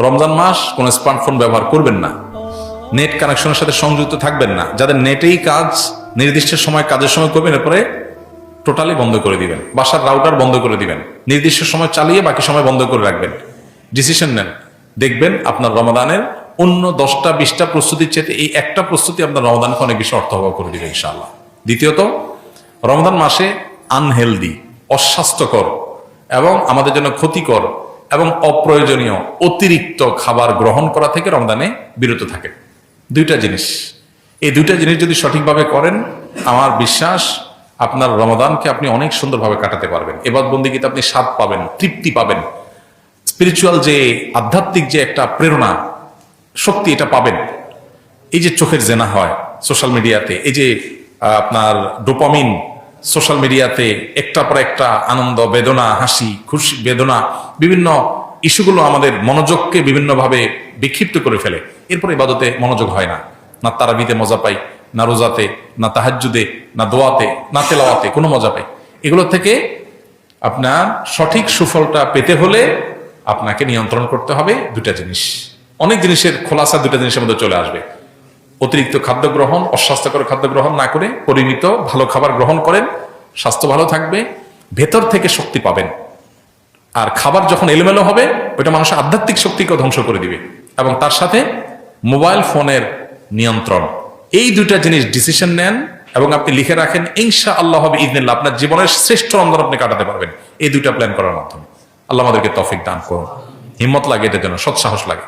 রমজান মাস কোনো স্মার্টফোন ব্যবহার করবেন না, নেট কানেকশনের সাথে সংযুক্ত থাকবেন না। যাদের নেটেই কাজ, নির্দিষ্ট সময় কাজের সময় করবেন, এরপরে টোটালি বন্ধ করে দিবেন। বাসার রাউটার বন্ধ করে দিবেন, নির্দিষ্ট সময় চালিয়ে বাকি সময় বন্ধ করে রাখবেন। ডিসিশন নেন, দেখবেন আপনার রমাদানের অন্য 10টা 20টা প্রস্তুতির চেয়ে এই একটা প্রস্তুতি আপনার রমাদানকে অনেক বেশি অর্থবহ করে দিবে ইনশাআল্লাহ। দ্বিতীয়ত, রমজান মাসে আনহেলদি, অস্বাস্থ্যকর এবং আমাদের জন্য ক্ষতিকর এবং অপ্রয়োজনীয় অতিরিক্ত খাবার গ্রহণ করা থেকে রমজানে বিরত থাকে। দুইটা জিনিস, এই দুইটা জিনিস যদি সঠিকভাবে করেন, আমার বিশ্বাস আপনার রমাদানকে আপনি অনেক সুন্দরভাবে কাটাতে পারবেন। এবাদত বন্দেগীতে আপনি স্বাদ পাবেন, তৃপ্তি পাবেন, স্পিরিচুয়াল যে আধ্যাত্মিক যে একটা প্রেরণা, শক্তি, এটা পাবেন। এই যে চোখের জেনা হয় সোশ্যাল মিডিয়াতে, এই যে আপনার ডোপামিন সোশ্যাল মিডিয়াতে একটার পর একটা আনন্দ, বেদনা, হাসি, খুশি, বেদনা, বিভিন্ন ইস্যুগুলো আমাদের মনোযোগকে বিভিন্নভাবে বিক্ষিপ্ত করে ফেলে। এরপর ইবাদতে মনোযোগ হয় না, না তারাবিতে মজা পাই, না রোজাতে, না তাহাজ্জুদে, না দোয়াতে, না তেলাওয়াতে কোনো মজা পাই। এগুলো থেকে আপনার সঠিক সুফলটা পেতে হলে আপনাকে নিয়ন্ত্রণ করতে হবে দুটা জিনিস। অনেক জিনিসের খোলাসা দুটা জিনিসের মধ্যে চলে আসবে। অতিরিক্ত খাদ্য গ্রহণ, অস্বাস্থ্যকর খাদ্য গ্রহণ না করে পরিমিত ভালো খাবার গ্রহণ করেন, স্বাস্থ্য ভালো থাকবে, ভেতর থেকে শক্তি পাবেন। আর খাবার যখন এলোমেলো হবে, ওইটা মানুষের আধ্যাত্মিক শক্তিকেও ধ্বংস করে দিবে। এবং তার সাথে মোবাইল ফোনের নিয়ন্ত্রণ, এই দুটা জিনিস ডিসিশন নেন এবং আপনি লিখে রাখেন, ইনশাআল্লাহ হবে ইদনিল্লাহ আপনার জীবনের শ্রেষ্ঠ রমজান আপনি কাটাতে পারবেন এই দুইটা প্ল্যান করার মাধ্যমে। আল্লাহ আমাদেরকে তৌফিক দান করুন, হিম্মত লাগে এটার জন্য, সৎসাহস লাগে।